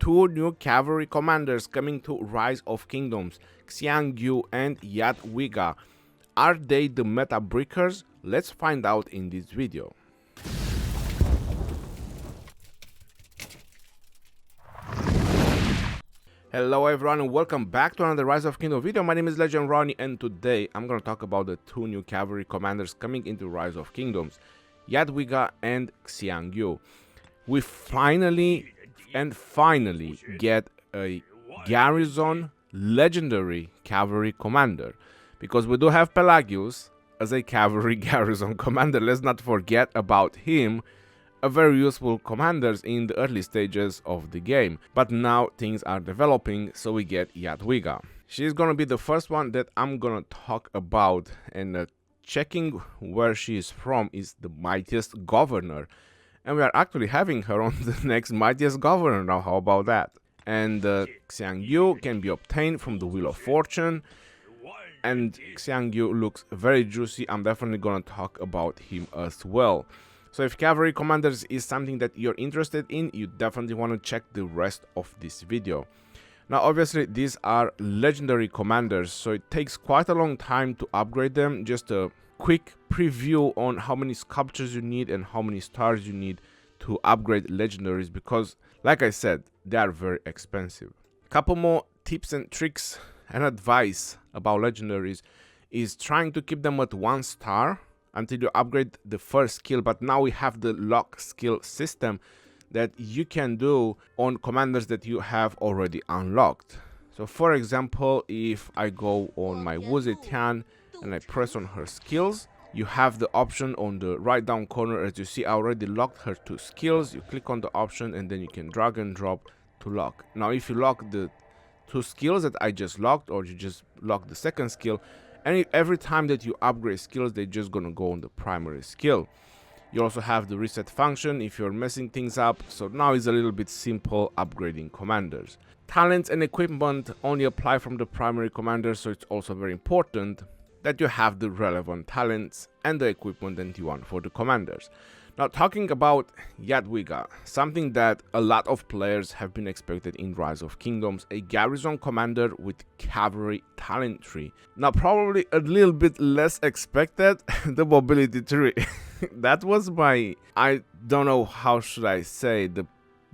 two new cavalry commanders coming to Rise of Kingdoms, Xiang and Jadwiga. Are they the meta breakers? Let's find out in this video. Hello everyone and welcome back to another Rise of Kingdom video. My name is Legend Ronnie and today I'm going to talk about the two new cavalry commanders coming into Rise of Kingdoms, Jadwiga and Xiang. We finally get a Garrison Legendary Cavalry Commander, because we do have Pelagius as a Cavalry Garrison Commander. Let's not forget about him, a very useful commander in the early stages of the game. But now things are developing, so we get Jadwiga. She's gonna be the first one that I'm gonna talk about, and checking where she is from is the Mightiest Governor. And we are actually having her on the next Mightiest Governor now, how about that? And Xiang can be obtained from the Wheel of Fortune. And Xiang looks very juicy. I'm definitely gonna talk about him as well. So if Cavalry Commanders is something that you're interested in, you definitely want to check the rest of this video. Now obviously these are legendary commanders, so it takes quite a long time to upgrade them. Just a quick preview on how many sculptures you need and how many stars you need to upgrade legendaries, because like I said, they are very expensive. Couple more tips and tricks and advice about legendaries is trying to keep them at 1 star until you upgrade the first skill. But now we have the lock skill system that you can do on commanders that you have already unlocked. So for example, if I go on my Wu Zetian and I press on her skills, you have the option on the right down corner. As you see, I already locked her 2 skills. You click on the option and then you can drag and drop to lock. Now if you lock the 2 skills that I just locked, or you just lock the second skill, and every time that you upgrade skills, they're just gonna go on the primary skill. You also have the reset function if you're messing things up, so now it's a little bit simple upgrading commanders. Talents and equipment only apply from the primary commander, so it's also very important that you have the relevant talents and the equipment that you want for the commanders. Now talking about Jadwiga, something that a lot of players have been expected in Rise of Kingdoms, a garrison commander with cavalry talent tree. Now probably a little bit less expected, the mobility tree. That was my, I don't know how should I say, the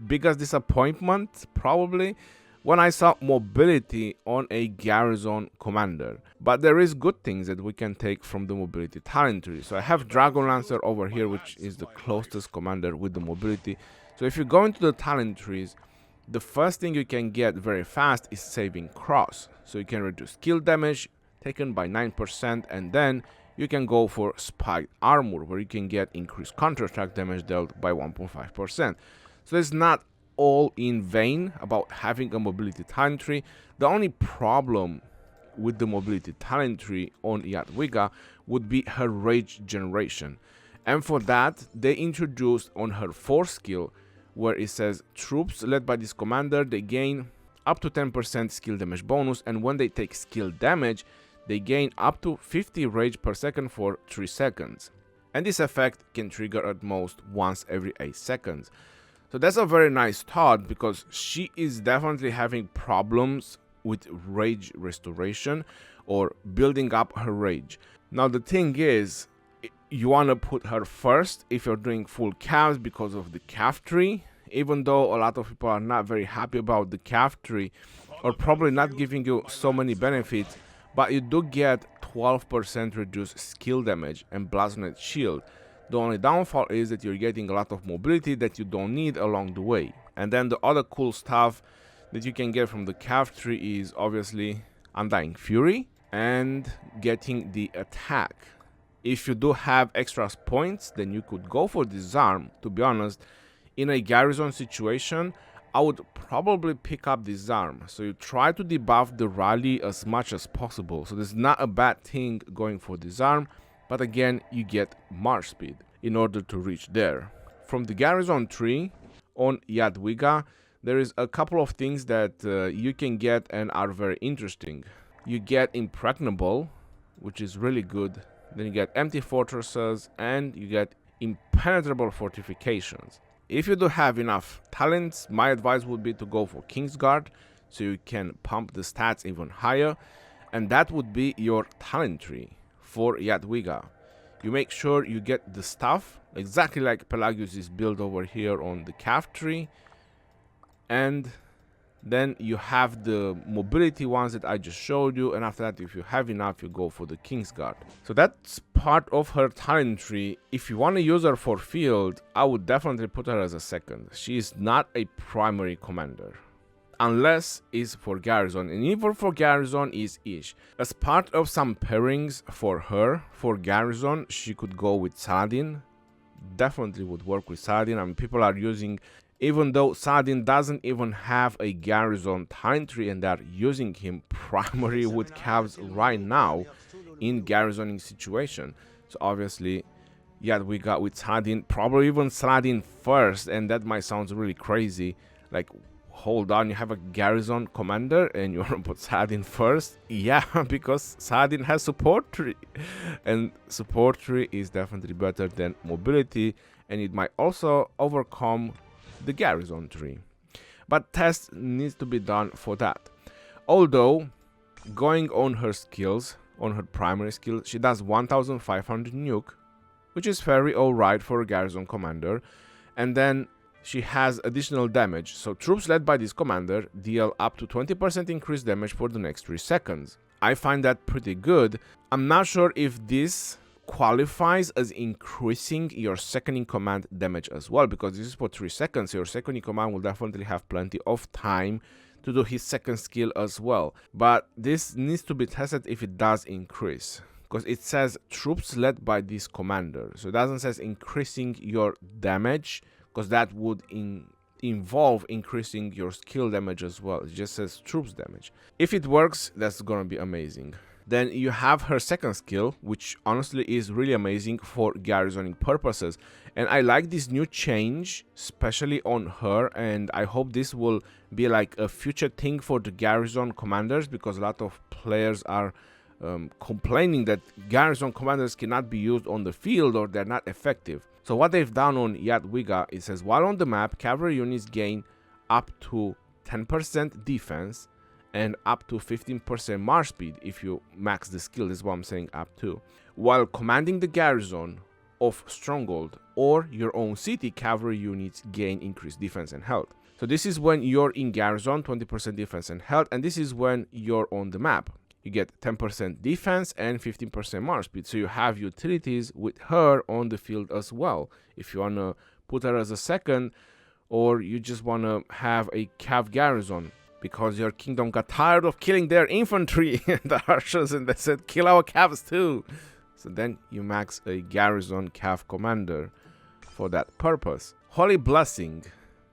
biggest disappointment probably, when I saw mobility on a garrison commander. But there is good things that we can take from the mobility talent tree. So I have Dragon Lancer over here, which is the closest commander with the mobility. So if you go into the talent trees, the first thing you can get very fast is Saving Cross. So you can reduce skill damage taken by 9%, and then you can go for Spiked Armor, where you can get increased counter-attack damage dealt by 1.5%. So it's not all in vain about having a mobility talent tree. The only problem with the mobility talent tree on Jadwiga would be her rage generation, and for that they introduced on her 4th skill, where it says troops led by this commander, they gain up to 10% skill damage bonus, and when they take skill damage they gain up to 50 rage per second for 3 seconds, and this effect can trigger at most once every 8 seconds. So that's a very nice thought, because she is definitely having problems with rage restoration or building up her rage. Now the thing is, you want to put her first if you're doing full calves because of the calf tree, even though a lot of people are not very happy about the calf tree, or probably not giving you so many benefits, but you do get 12% reduced skill damage and Blasonate Shield. The only downfall is that you're getting a lot of mobility that you don't need along the way. And then the other cool stuff that you can get from the calf tree is obviously Undying Fury and getting the attack. If you do have extra points, then you could go for Disarm. To be honest, in a garrison situation, I would probably pick up Disarm. So you try to debuff the rally as much as possible. So there's not a bad thing going for Disarm. But again, you get march speed in order to reach there. From the garrison tree on Jadwiga, there is a couple of things that you can get and are very interesting. You get Impregnable, which is really good. Then you get Empty Fortresses and you get Impenetrable Fortifications. If you do have enough talents, my advice would be to go for Kingsguard, so you can pump the stats even higher, and that would be your talent tree for Jadwiga. You make sure you get the stuff exactly like Pelagius' build over here on the Cav tree, and then you have the mobility ones that I just showed you, and after that, if you have enough, you go for the Kingsguard. So that's part of her talent tree. If you want to use her for field, I would definitely put her as a second. She is not a primary commander, unless it's for Garrison, and even for Garrison is ish. As part of some pairings for her, for Garrison, she could go with Saladin. Definitely would work with Saladin. I mean, people are using, even though Saladin doesn't even have a Garrison talent tree, and they're using him primary with Cavs right now in garrisoning situation. So obviously, yeah, we got with Saladin, probably even Saladin first, and that might sound really crazy. Like, hold on, you have a garrison commander and you want to put Saladin first? Yeah, because Saladin has support tree, and support tree is definitely better than mobility, and it might also overcome the garrison tree. But test needs to be done for that. Although, going on her skills, on her primary skill, she does 1500 nuke, which is very alright for a garrison commander, and then she has additional damage, so troops led by this commander deal up to 20% increased damage for the next 3 seconds. I find that pretty good. I'm not sure if this qualifies as increasing your second in command damage as well, because this is for 3 seconds. Your second in command will definitely have plenty of time to do his second skill as well, but this needs to be tested if it does increase, because it says troops led by this commander, so it doesn't say increasing your damage, because that would involve increasing your skill damage as well. It just says troops damage. If it works, that's gonna be amazing. Then you have her second skill, which honestly is really amazing for garrisoning purposes. And I like this new change, especially on her, and I hope this will be like a future thing for the garrison commanders, because a lot of players are complaining that garrison commanders cannot be used on the field or they're not effective. So what they've done on Jadwiga, it says while on the map, cavalry units gain up to 10% defense and up to 15% march speed if you max the skill. This is what I'm saying, up to. While commanding the garrison of Stronghold or your own city, cavalry units gain increased defense and health. So this is when you're in garrison, 20% defense and health, and this is when you're on the map. You get 10% defense and 15% march speed. So you have utilities with her on the field as well. If you want to put her as a second, or you just want to have a cav garrison, because your kingdom got tired of killing their infantry and the archers, and they said, kill our cavs too. So then you max a garrison cav commander for that purpose. Holy Blessing.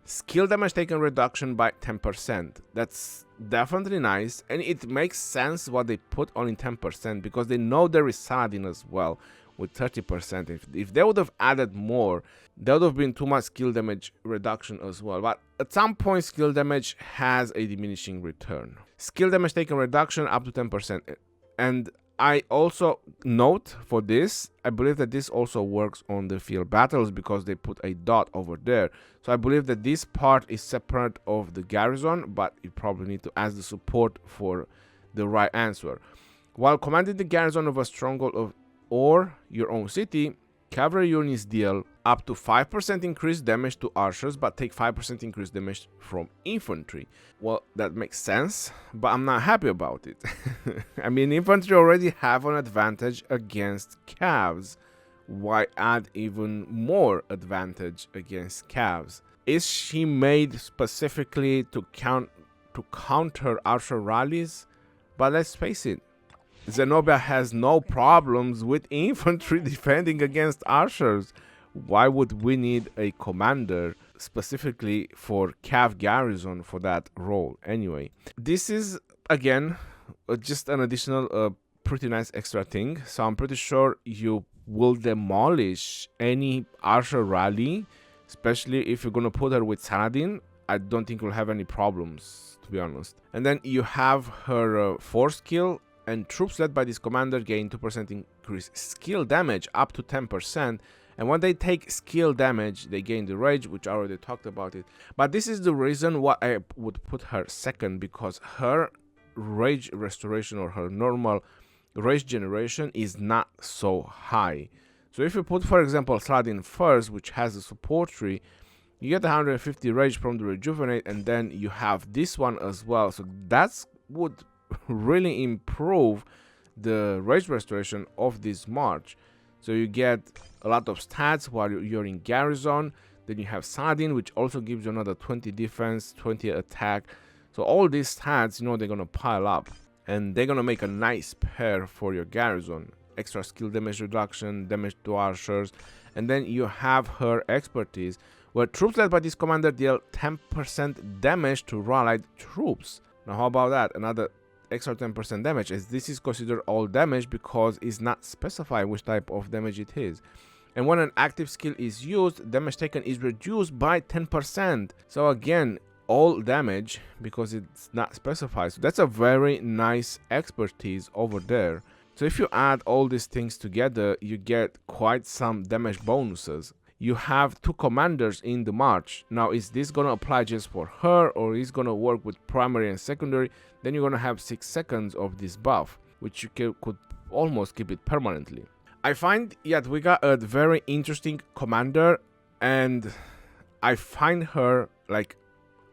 Skill damage taken reduction by 10%. That's definitely nice, and it makes sense what they put on in 10%, because they know there is Saladin as well with 30%. If they would have added more, there would have been too much skill damage reduction as well. But at some point, skill damage has a diminishing return. Skill damage taken reduction up to 10%. And I also note for this, I believe that this also works on the field battles, because they put a dot over there. So I believe that this part is separate of the garrison, but you probably need to ask the support for the right answer. While commanding the garrison of a stronghold or your own city, cavalry units deal up to 5% increased damage to archers, but take 5% increased damage from infantry. Well, that makes sense, but I'm not happy about it. I mean, infantry already have an advantage against cavs. Why add even more advantage against cavs? Is she made specifically to counter archer rallies? But let's face it, Zenobia has no problems with infantry defending against archers. Why would we need a commander specifically for cav garrison for that role? Anyway, this is again just an additional pretty nice extra thing. So I'm pretty sure you will demolish any archer rally, especially if you're gonna put her with Saladin. I don't think we'll have any problems, to be honest. And then you have her force skill, and troops led by this commander gain 2% increased skill damage up to 10%, And when they take skill damage, they gain the rage, which I already talked about it. But this is the reason why I would put her second, because her rage restoration or her normal rage generation is not so high. So if you put, for example, Saladin first, which has a support tree, you get 150 rage from the rejuvenate, and then you have this one as well. So that would really improve the rage restoration of this march. So you get a lot of stats while you're in garrison. Then you have Saladin, which also gives you another 20 defense, 20 attack. So all these stats, you know, they're gonna pile up, and they're gonna make a nice pair for your garrison. Extra skill damage reduction, damage to archers, and then you have her expertise, where troops led by this commander deal 10% damage to rallied troops. Now how about that? Another extra 10% damage, as this is considered all damage because it's not specified which type of damage it is. And when an active skill is used, damage taken is reduced by 10%. So again, all damage because it's not specified. So that's a very nice expertise over there. So if you add all these things together, you get quite some damage bonuses. You have 2 commanders in the march. Now, is this gonna apply just for her, or is gonna work with primary and secondary? Then you're gonna have 6 seconds of this buff, which you could almost keep it permanently. I find Jadwiga a very interesting commander, and I find her like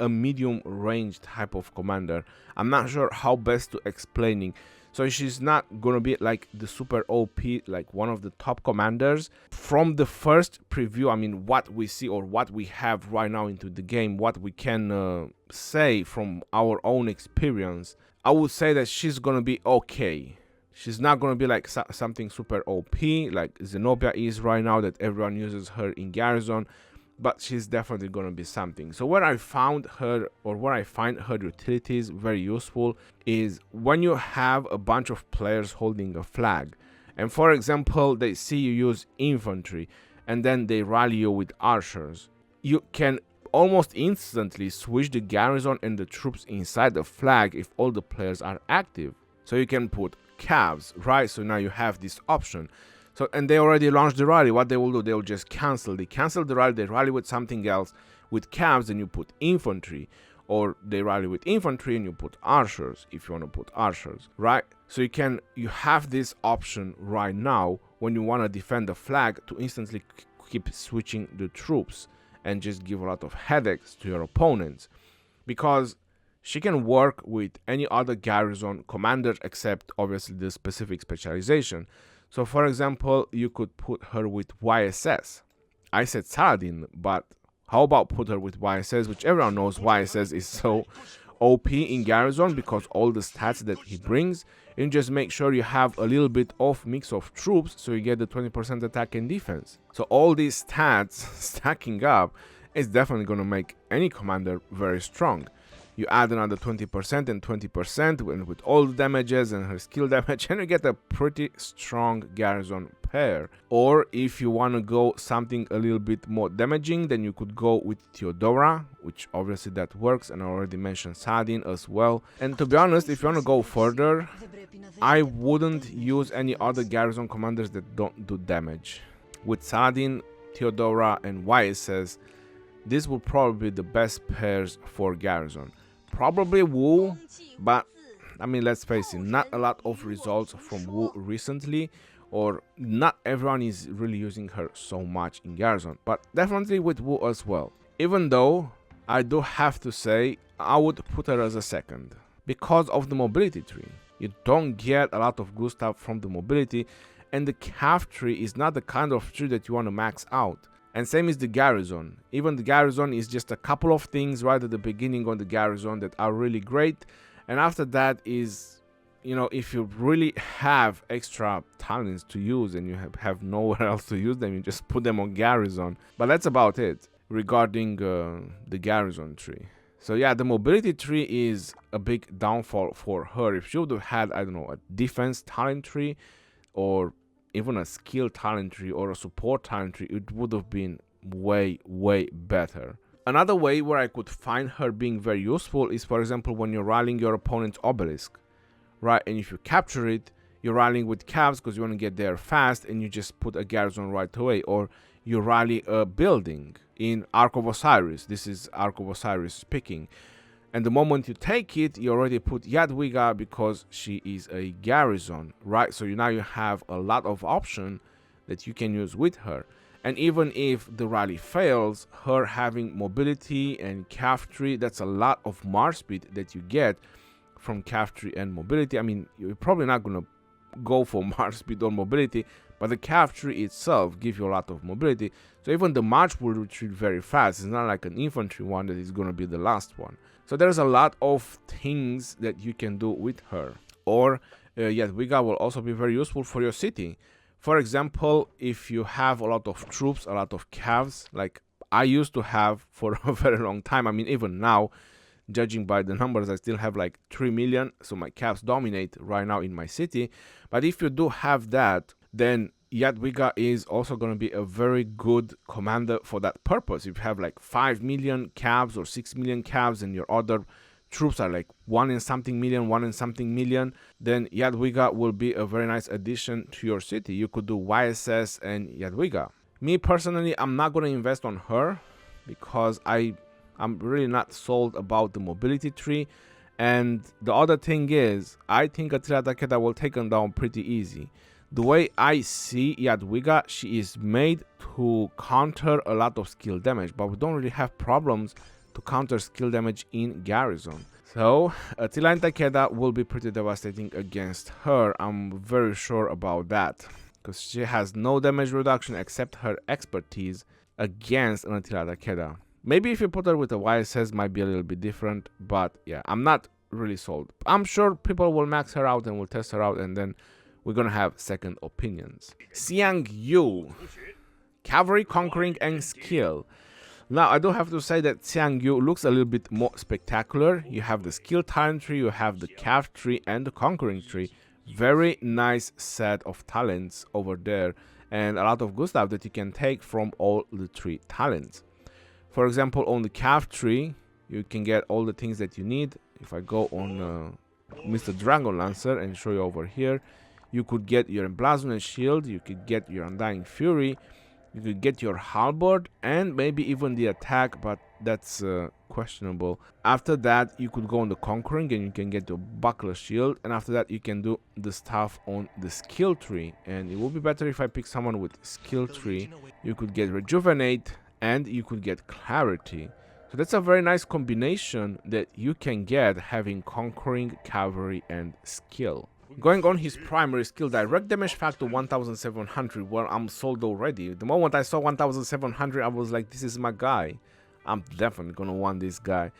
a medium range type of commander. I'm not sure how best to explaining. So she's not gonna be like the super OP, like one of the top commanders. From the first preview, I mean, what we see or what we have right now into the game, what we can say from our own experience, I would say that she's gonna be okay. She's not gonna be like something super OP like Zenobia is right now, that everyone uses her in garrison, but she's definitely gonna be something. So where I found her, or where I find her utilities very useful, is when you have a bunch of players holding a flag, and for example they see you use infantry and then they rally you with archers. You can almost instantly switch the garrison and the troops inside the flag if all the players are active. So you can put Cavs, right? So now you have this option. So, and they already launched the rally. What they will do, they will just cancel. They cancel the rally, they rally with something else. With Cavs, then you put infantry. Or they rally with infantry and you put archers, if you want to put archers, right? So you have this option right now when you want to defend the flag to instantly keep switching the troops and just give a lot of headaches to your opponents. Because she can work with any other garrison commander except obviously the specific specialization. So for example, you could put her with YSS. I said Saladin, but how about put her with YSS, which everyone knows YSS is so OP in garrison because all the stats that he brings, and just make sure you have a little bit of mix of troops so you get the 20% attack and defense. So all these stats stacking up is definitely going to make any commander very strong. You add another 20% and 20% with all the damages and her skill damage, and you get a pretty strong garrison pair. Or if you want to go something a little bit more damaging, then you could go with Theodora, which obviously that works, and I already mentioned Saladin as well. And to be honest, if you want to go further, I wouldn't use any other garrison commanders that don't do damage. With Saladin, Theodora, and YSS, this will probably be the best pairs for garrison. Probably Wu, but I mean, let's face it, not a lot of results from Wu recently, or not everyone is really using her so much in garrison, but definitely with Wu as well. Even though I do have to say I would put her as a second because of the mobility tree. You don't get a lot of good stuff from the mobility, and the Cav tree is not the kind of tree that you want to max out. And same is the garrison. Even the garrison is just a couple of things right at the beginning on the garrison that are really great, and after that is, you know, if you really have extra talents to use and you have nowhere else to use them, you just put them on garrison. But that's about it regarding the garrison tree. So yeah, the mobility tree is a big downfall for her. If she would have had, I don't know, a defense talent tree or even a skill talent tree or a support talent tree, it would have been way better. Another way where I could find her being very useful is, for example, when you're rallying your opponent's obelisk, right? And if you capture it, you're rallying with Cavs because you want to get there fast and you just put a garrison right away, or you rally a building in Ark of Osiris. This is Ark of Osiris speaking. And the moment you take it, you already put Jadwiga because she is a garrison, right? So now you have a lot of option that you can use with her. And even if the rally fails, her having mobility and cavalry, that's a lot of march speed that you get from cavalry and mobility. I mean, you're probably not going to go for march speed or mobility, but the cavalry itself gives you a lot of mobility. So even the march will retreat very fast. It's not like an infantry one that is going to be the last one. So there's a lot of things that you can do with her. Or Jadwiga will also be very useful for your city. For example, if you have a lot of troops, a lot of cavs, like I used to have for a very long time. I mean, even now, judging by the numbers, I still have like 3 million. So my cavs dominate right now in my city. But if you do have that, then Jadwiga is also going to be a very good commander for that purpose. If you have like 5 million cavs or 6 million cavs and your other troops are like 1 and something million, then Jadwiga will be a very nice addition to your city. You could do YSS and Jadwiga. Me personally, I'm not going to invest on her because I'm really not sold about the mobility tree. And the other thing is, I think Attila Takeda will take him down pretty easy. The way I see Jadwiga, she is made to counter a lot of skill damage, but we don't really have problems to counter skill damage in garrison. So Attila and Takeda will be pretty devastating against her. I'm very sure about that, because she has no damage reduction except her expertise against an Attila Takeda. Maybe if you put her with a YSS might be a little bit different, but yeah, I'm not really sold. I'm sure people will max her out and will test her out, and then we're gonna have second opinions. Xiang Yu, cavalry, conquering, and skill. Now, I do have to say that Xiang Yu looks a little bit more spectacular. You have the skill talent tree, you have the cav tree, and the conquering tree. Very nice set of talents over there, and a lot of good stuff that you can take from all the 3 talents. For example, on the cav tree, you can get all the things that you need. If I go on Mr. Dragon Lancer and show you over here, you could get your emblazoned shield, you could get your undying fury, you could get your halberd, and maybe even the attack, but that's questionable. After that, you could go on the conquering and you can get the buckler shield, and after that you can do the stuff on the skill tree. And it would be better if I pick someone with skill tree. You could get rejuvenate and you could get clarity. So that's a very nice combination that you can get having conquering, cavalry, and skill. Going on his primary skill, direct damage factor 1700. Well, I'm sold already. The moment I saw 1700, I was like, this is my guy. I'm definitely gonna want this guy.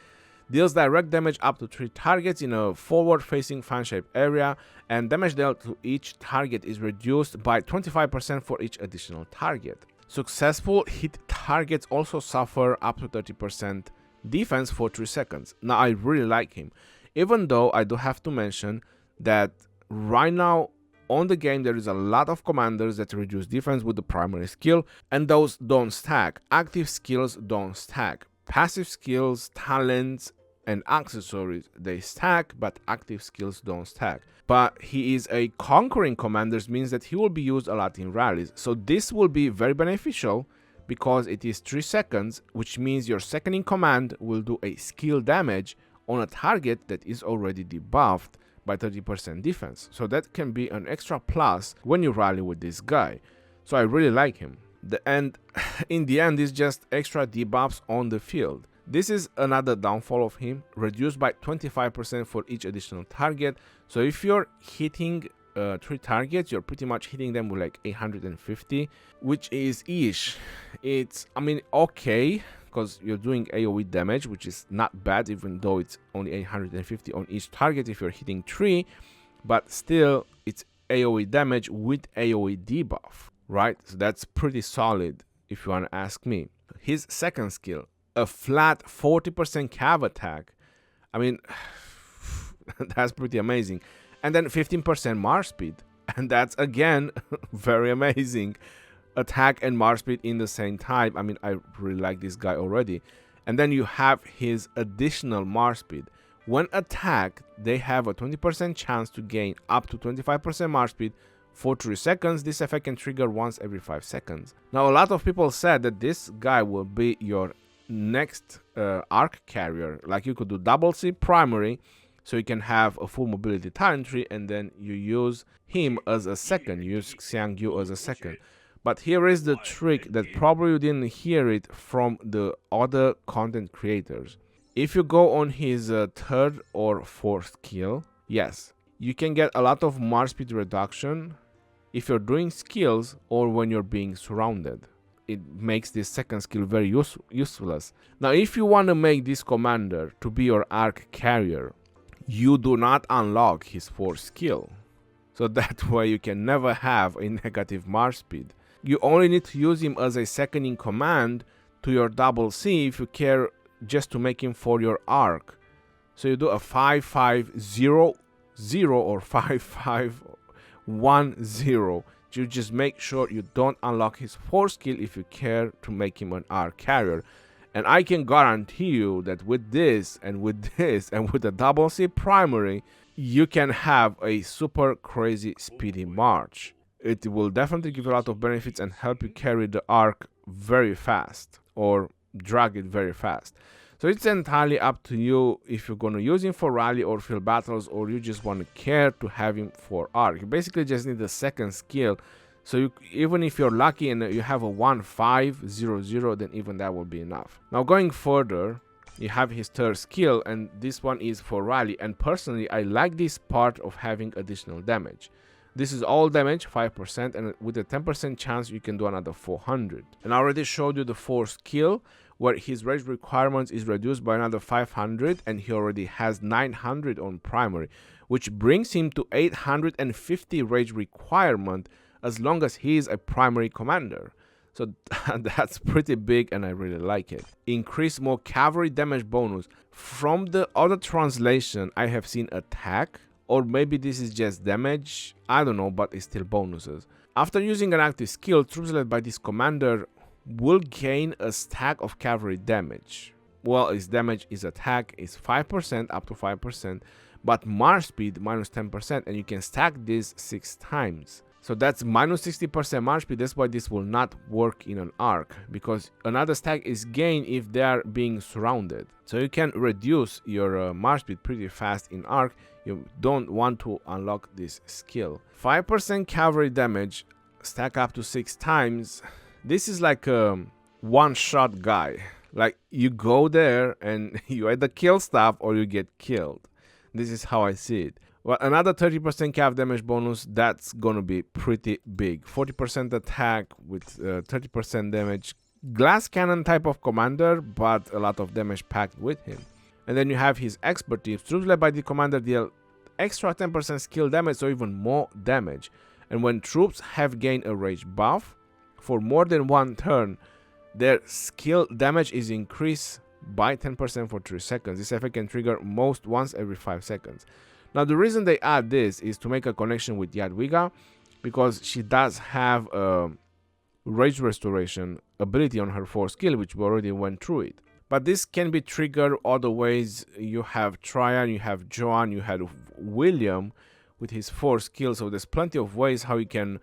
Deals direct damage up to 3 targets in a forward-facing fan-shaped area, and damage dealt to each target is reduced by 25% for each additional target. Successful hit targets also suffer up to 30% defense for 3 seconds. Now, I really like him, even though I do have to mention that right now on the game there is a lot of commanders that reduce defense with the primary skill, and those don't stack. Active skills don't stack. Passive skills, talents, and accessories, they stack, but active skills don't stack. But he is a conquering commander, means that he will be used a lot in rallies. So this will be very beneficial because it is 3 seconds, which means your second in command will do a skill damage on a target that is already debuffed by 30% defense. So that can be an extra plus when you rally with this guy. So I really like him. And in the end, it's just extra debuffs on the field. This is another downfall of him, reduced by 25% for each additional target. So if you're hitting 3 targets, you're pretty much hitting them with like 850, which is ish. It's, I mean, okay, because you're doing AoE damage, which is not bad, even though it's only 850 on each target if you're hitting 3, but still it's AoE damage with AoE debuff, right? So that's pretty solid if you want to ask me. His second skill, a flat 40% cav attack. I mean, that's pretty amazing. And then 15% march speed, and that's again very amazing. Attack and march speed in the same time. I mean, I really like this guy already. And then you have his additional march speed, When attacked, they have a 20% chance to gain up to 25% march speed for 3 seconds. This effect can trigger once every 5 seconds. Now, a lot of people said that this guy will be your next arc carrier. Like, you could do double C primary, so you can have a full mobility talent tree, and then you use him as a second. You use Xiang Yu as a second. But here is the trick that probably you didn't hear it from the other content creators. If you go on his third or fourth skill, yes, you can get a lot of march speed reduction if you're doing skills or when you're being surrounded. It makes this second skill very useless. Now, if you want to make this commander to be your arc carrier, you do not unlock his fourth skill. So that way you can never have a negative march speed. You only need to use him as a second in command to your double C if you care just to make him for your arc. So you do a 5-5-0-0 or 5-5-1-0. You just make sure you don't unlock his fourth skill if you care to make him an arc carrier. And I can guarantee you that with this and with this and with the double C primary, you can have a super crazy speedy march. It will definitely give you a lot of benefits and help you carry the arc very fast or drag it very fast. So it's entirely up to you if you're going to use him for rally or field battles, or you just want to care to have him for arc. You basically just need a second skill. So even if you're lucky and you have a 1-5-0-0, then even that will be enough. Now, going further, you have his third skill, and this one is for rally. And personally, I like this part of having additional damage. This is all damage, 5%, and with a 10% chance you can do another 400. And I already showed you the fourth skill, where his rage requirements is reduced by another 500, and he already has 900 on primary, which brings him to 850 rage requirement as long as he is a primary commander. So that's pretty big, and I really like it. Increase more cavalry damage bonus. From the other translation, I have seen attack, or maybe this is just damage, I don't know, but it's still bonuses. After using an active skill, troops led by this commander will gain a stack of cavalry damage. Well, his damage, his attack is 5%, up to 5%, but march speed minus 10%, and you can stack this 6 times. So that's minus 60% march speed. That's why this will not work in an arc, because another stack is gained if they are being surrounded. So you can reduce your march speed pretty fast in arc. You don't want to unlock this skill. 5% cavalry damage, stack up to 6 times. This is like a one-shot guy. Like, you go there and you either kill stuff or you get killed. This is how I see it. Well, another 30% cav damage bonus, that's gonna be pretty big. 40% attack with 30% damage. Glass cannon type of commander, but a lot of damage packed with him. And then you have his expertise. Troops led by the commander deal extra 10% skill damage, so even more damage. And when troops have gained a rage buff for more than one turn, their skill damage is increased by 10% for 3 seconds. This effect can trigger most once every 5 seconds. Now, the reason they add this is to make a connection with Jadwiga, because she does have a rage restoration ability on her 4th skill, which we already went through it. But this can be triggered other ways. You have Tryon, you have Joan, you have William with his 4th skill, so there's plenty of ways how you can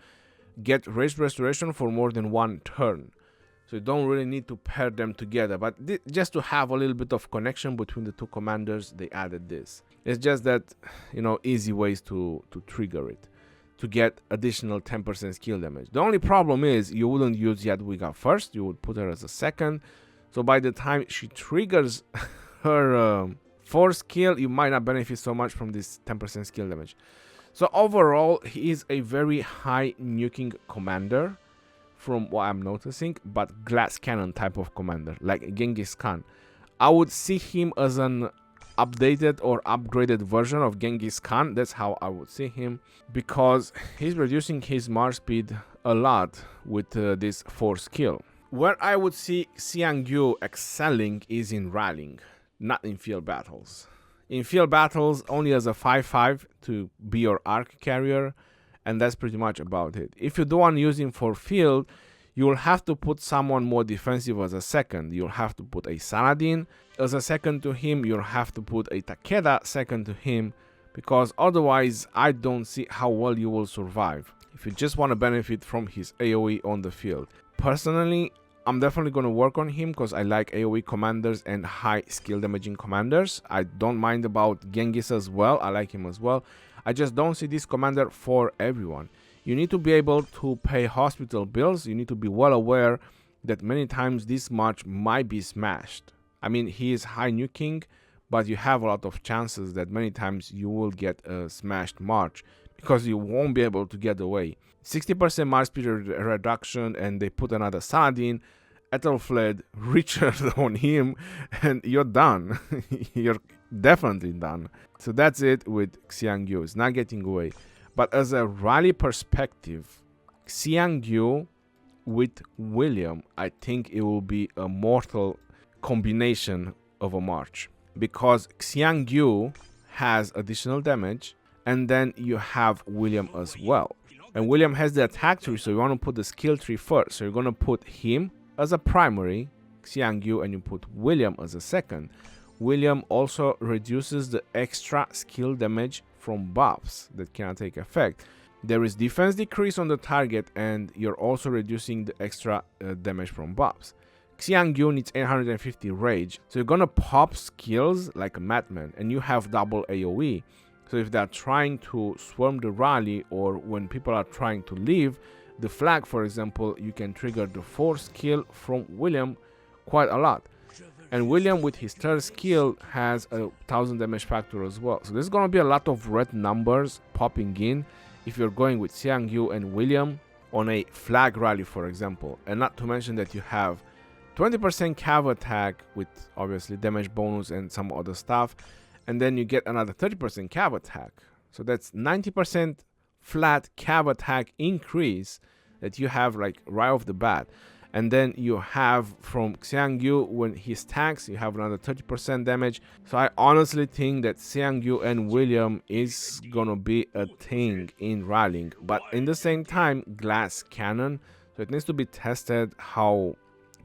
get rage restoration for more than one turn. So you don't really need to pair them together, but just to have a little bit of connection between the two commanders, they added this. It's just that, you know, easy ways to trigger it, to get additional 10% skill damage. The only problem is you wouldn't use Jadwiga first, you would put her as a second. So by the time she triggers her 4th skill, you might not benefit so much from this 10% skill damage. So overall, he is a very high nuking commander, from what I'm noticing, but glass cannon type of commander, like Genghis Khan. I would see him as an updated or upgraded version of Genghis Khan. That's how I would see him, because he's reducing his march speed a lot with this 4th skill. Where I would see Xiang Yu excelling is in rallying, not in field battles. In field battles, only as a 5-5 to be your arc carrier, and that's pretty much about it. If you do want to use him for field, you'll have to put someone more defensive as a second. You'll have to put a Saladin as a second to him. You'll have to put a Takeda second to him, because otherwise I don't see how well you will survive if you just want to benefit from his AoE on the field. Personally, I'm definitely going to work on him because I like AoE commanders and high skill damaging commanders. I don't mind about Genghis as well. I like him as well. I just don't see this commander for everyone. You need to be able to pay hospital bills. You need to be well aware that many times this march might be smashed. I mean, he is high nuking, but you have a lot of chances that many times you will get a smashed march because you won't be able to get away. 60% march speed reduction, and they put another Saladin, Ethelfled, Richard on him, and you're done. You're definitely done. So that's it with Xiang Yu. It's not getting away. But as a rally perspective, Xiang Yu with William, I think it will be a mortal combination of a march, because Xiang Yu has additional damage, and then you have William as well. And William has the attack tree, so you want to put the skill tree first. So you're going to put him as a primary, Xiang Yu, and you put William as a second. William also reduces the extra skill damage from buffs that cannot take effect. There is defense decrease on the target, and you're also reducing the extra damage from buffs. Xiang Yu needs 850 rage, so you're gonna pop skills like a madman, and you have double AoE. So if they're trying to swarm the rally, or when people are trying to leave the flag, for example, you can trigger the 4th skill from William quite a lot. And William with his 3rd skill has a 1000 damage factor as well. So there's gonna be a lot of red numbers popping in if you're going with Xiang Yu and William on a flag rally, for example. And not to mention that you have 20% cav attack with obviously damage bonus and some other stuff, and then you get another 30% cav attack. So that's 90% flat cav attack increase that you have like right off the bat. And then you have from Xiang Yu, when he stacks, you have another 30% damage. So I honestly think that Xiang Yu and William is gonna be a thing in rallying. But in the same time, glass cannon, so it needs to be tested how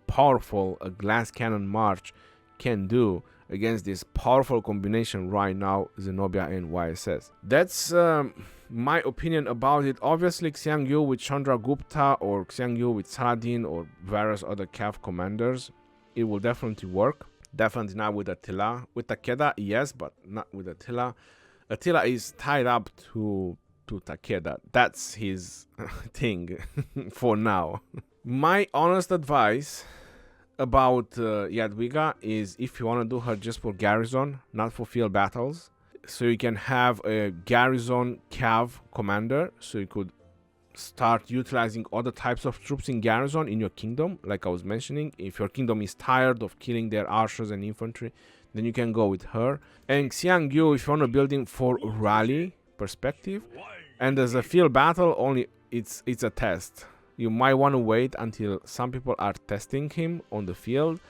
powerful a glass cannon march can do against this powerful combination right now, Zenobia and YSS. That's my opinion about it. Obviously, Xiang Yu with Chandragupta or Xiang Yu with Saladin or various other cav commanders, it will definitely work. Definitely not with Attila. With Takeda, yes, but not with Attila. Attila is tied up to Takeda. That's his thing for now. My honest advice about Jadwiga is, if you want to do her just for garrison, not for field battles, so you can have a garrison cav commander, so you could start utilizing other types of troops in garrison in your kingdom, like I was mentioning. If your kingdom is tired of killing their archers and infantry, then you can go with her. And Xiang Yu, if you want to build him for rally perspective, and as a field battle, only it's a test. You might want to wait until some people are testing him on the field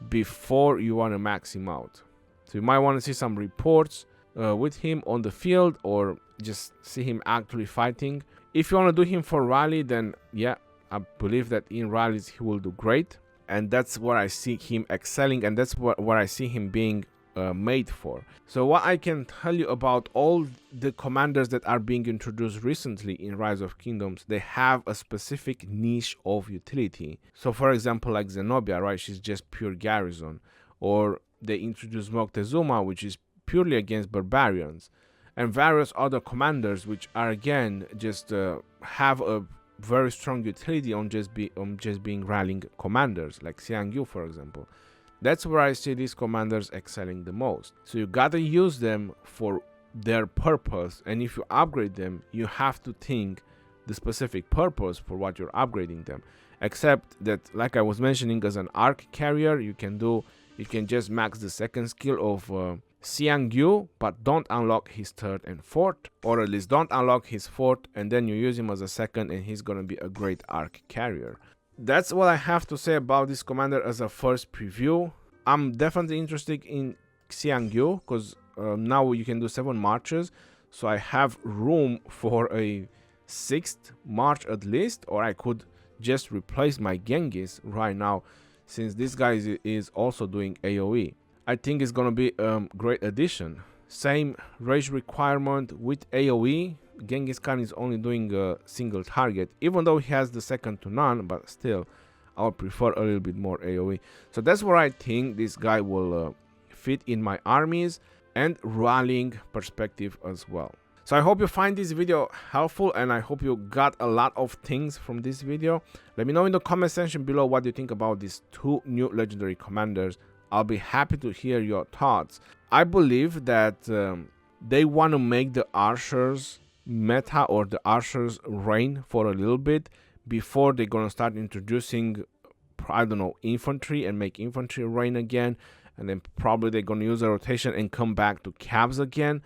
before you want to max him out. So you might want to see some reports with him on the field, or just see him actually fighting. If you want to do him for rally, then yeah, I believe that in rallies he will do great, and that's where I see him excelling, and that's where I see him being made for. So what I can tell you about all the commanders that are being introduced recently in Rise of Kingdoms, they have a specific niche of utility. So for example, like Zenobia, right, she's just pure garrison, or they introduced Moctezuma, which is purely against barbarians, and various other commanders which are again just have a very strong utility on just being rallying commanders, like Xiang Yu, for example. That's where I see these commanders excelling the most. So you gotta use them for their purpose, and if you upgrade them, you have to think the specific purpose for what you're upgrading them. Except that, like I was mentioning, as an arc carrier, you can just max the 2nd skill of Xiang Yu, but don't unlock his 3rd and 4th, or at least don't unlock his 4th, and then you use him as a 2nd, and he's gonna be a great arc carrier. That's what I have to say about this commander as a first preview. I'm definitely interested in Xiang Yu, because now you can do 7 marches, so I have room for a 6th march at least, or I could just replace my Genghis right now, since this guy is also doing AoE. I think it's gonna be a great addition. Same rage requirement with AoE. Genghis Khan is only doing a single target, even though he has the second to none, but still I would prefer a little bit more AoE. So that's where I think this guy will fit in my armies and rallying perspective as well. So I hope you find this video helpful, and I hope you got a lot of things from this video. Let me know in the comment section below what you think about these two new legendary commanders. I'll be happy to hear your thoughts. I believe that they want to make the archers meta, or the archers reign, for a little bit before they're gonna start introducing, I don't know, infantry, and make infantry reign again, and then probably they're gonna use a rotation and come back to cabs again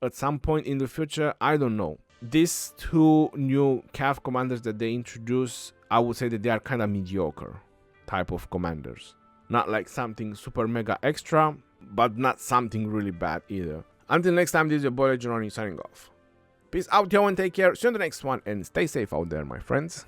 at some point in the future. I don't know. These two new cav commanders that they introduce, I would say that they are kind of mediocre type of commanders. Not like something super mega extra, but not something really bad either. Until next time, this is your boy Legendary signing off. Peace out, yo, and take care. See you in the next one, and stay safe out there, my friends.